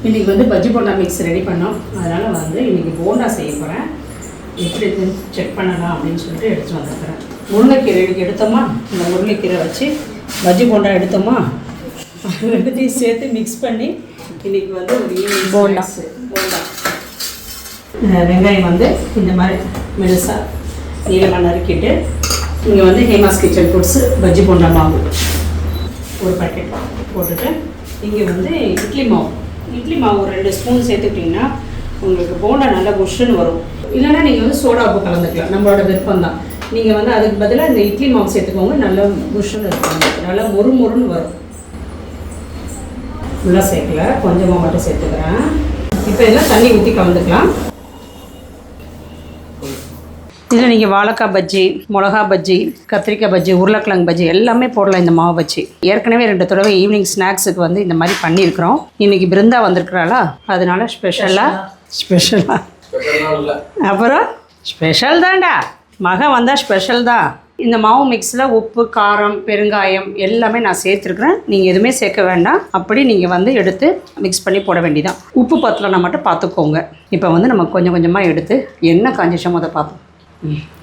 இன்றைக்கி வந்து bajji bonda mix ready பண்ணோம். அதனால் வந்து இன்றைக்கி போண்டா செய்ய போகிறேன். எப்படி இருக்குன்னு செக் பண்ணலாம் அப்படின்னு சொல்லிட்டு எடுத்து வந்துருக்கிறேன். முருங்கைக்கீரை எடுத்தோமா, இந்த முருங்கைக்கீரை வச்சு பஜ்ஜி போண்டா எடுத்தோமா, ரெண்டுத்தையும் சேர்த்து மிக்ஸ் பண்ணி இன்றைக்கி வந்து ஒரு ஈவினிங் போண்டா. வெங்காயம் வந்து இந்த மாதிரி மெலுசாக நீளமாக நறுக்கிட்டு, இங்கே வந்து ஹேமாஸ் கிச்சன் ஃபுட்ஸு பஜ்ஜி போண்டா மாவு ஒரு பாக்கெட் போட்டுட்டு, இங்கே வந்து இட்லி மாவு ஒரு 2 ஸ்பூன் சேர்த்துக்கிட்டிங்கன்னா உங்களுக்கு போண்டா நல்லா புஷ்ஷுன்னு வரும். இல்லைன்னா நீங்கள் வந்து சோடா உப்பு கலந்துக்கலாம், நம்மளோட விருப்பம் தான். நீங்கள் வந்து அதுக்கு பதிலாக இந்த இட்லி மாவு சேர்த்துக்கோங்க, நல்லா புஷ்ஷுன்னு இருக்கும், நல்லா மொறுன்னு வரும். ஃபுல்லாக சேர்க்கல, கொஞ்சமாக மட்டும் சேர்த்துக்கிறேன். இப்போ இதெல்லாம் தண்ணி ஊற்றி கலந்துக்கலாம். இதில் நீங்கள் வாழைக்காய் பஜ்ஜி, மிளகா பஜ்ஜி, கத்திரிக்காய் பஜ்ஜி, உருளைக்கிழங்கு பஜ்ஜி எல்லாமே போடலாம் இந்த மாவு வச்சு. ஏற்கனவே 2 தடவை ஈவினிங் ஸ்நாக்ஸுக்கு வந்து இந்த மாதிரி பண்ணியிருக்கிறோம். இன்றைக்கி பிருந்தா வந்திருக்கிறாளா, அதனால ஸ்பெஷலாக அப்புறம் ஸ்பெஷல் தான்டா, மகன் வந்தால் ஸ்பெஷல் தான். இந்த மாவு மிக்ஸில் உப்பு, காரம், பெருங்காயம் எல்லாமே நான் சேர்த்துருக்குறேன். நீங்கள் எதுவுமே சேர்க்க வேண்டாம், அப்படி நீங்கள் வந்து எடுத்து மிக்ஸ் பண்ணி போட வேண்டியதான். உப்பு பத்தலைன்னா மட்டும் பார்த்துக்கோங்க. இப்போ வந்து நம்ம கொஞ்சம் கொஞ்சமாக எடுத்து எண்ணெய் காஞ்சிச்சோ அதை பார்ப்போம்.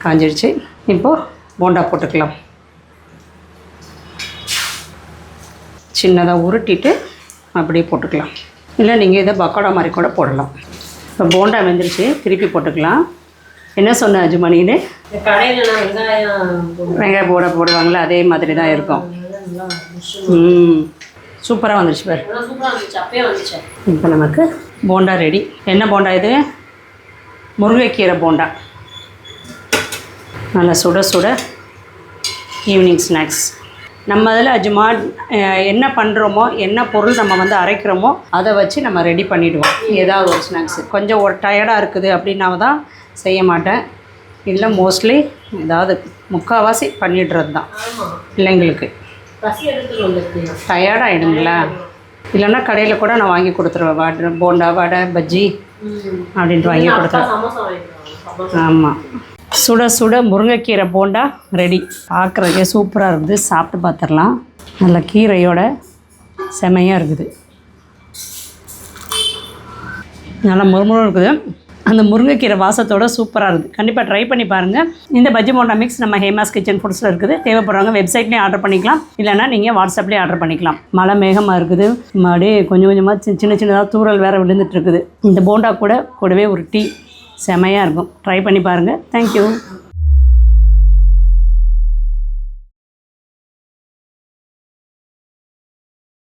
காஞ்சிடுச்சு. இப்போது போண்டா போட்டுக்கலாம். சின்னதாக உருட்டிட்டு அப்படியே போட்டுக்கலாம். இல்லை நீங்கள் இதை பக்கோடா மாதிரி கூட போடலாம். இப்போ போண்டா வெந்துருச்சு, திருப்பி போட்டுக்கலாம். என்ன சொன்ன அஜுமணின்னு, கடையில் வெங்காயம் போடுவாங்களே அதே மாதிரி தான் இருக்கும். சூப்பராக வந்துருச்சு பாரு. இப்போ நமக்கு போண்டா ரெடி. என்ன போண்டா இது? முருங்கைக்கீரை போண்டா. நல்லா சுட சுட ஈவினிங் ஸ்நாக்ஸ். நம்ம அதில் அஜுமா என்ன பண்ணுறோமோ, என்ன பொருள் நம்ம வந்து அரைக்கிறோமோ அதை வச்சு நம்ம ரெடி பண்ணிவிடுவோம் ஏதாவது ஒரு ஸ்நாக்ஸு. கொஞ்சம் ஒரு டயர்டாக இருக்குது அப்படின்னா தான் செய்ய மாட்டேன். இல்லை மோஸ்ட்லி ஏதாவது முக்கால்வாசி பண்ணிடுறது தான். பிள்ளைங்களுக்கு டயர்டாகிடுங்களா, இல்லைன்னா கடையில் கூட நான் வாங்கி கொடுத்துருவேன். போண்டா, வடை, பஜ்ஜி அப்படின்ட்டு வாங்கி கொடுத்துருவேன். ஆமாம், சுட சுட முருங்கைக்கீரை போண்டா ரெடி. பார்க்குறதுக்கே சூப்பராக இருக்குது. சாப்பிட்டு பார்த்துடலாம். நல்ல கீரையோட செமையாக இருக்குது, நல்லா முறுமுறு இருக்குது. அந்த முருங்கைக்கீரை வாசத்தோட சூப்பராக இருக்குது. கண்டிப்பாக ட்ரை பண்ணி பாருங்கள். இந்த பஜ்ஜி போண்டா மிக்ஸ் நம்ம ஹேமாஸ் கிச்சன் ஃபுட்ஸில் இருக்குது. தேவைப்படுறவங்க வெப்சைட்லேயும் ஆர்டர் பண்ணிக்கலாம், இல்லைனா நீங்கள் வாட்ஸ்அப்லேயே ஆர்டர் பண்ணிக்கலாம். மழை மேகமாக இருக்குது, அப்படியே கொஞ்சம் கொஞ்சமாக சின்னதாக தூறல் வேறு விழுந்துட்டுருக்குது. இந்த போண்டா கூடவே ஒரு டீ செமையாக இருக்கும். ட்ரை பண்ணி பாருங்கள். தேங்க்யூ.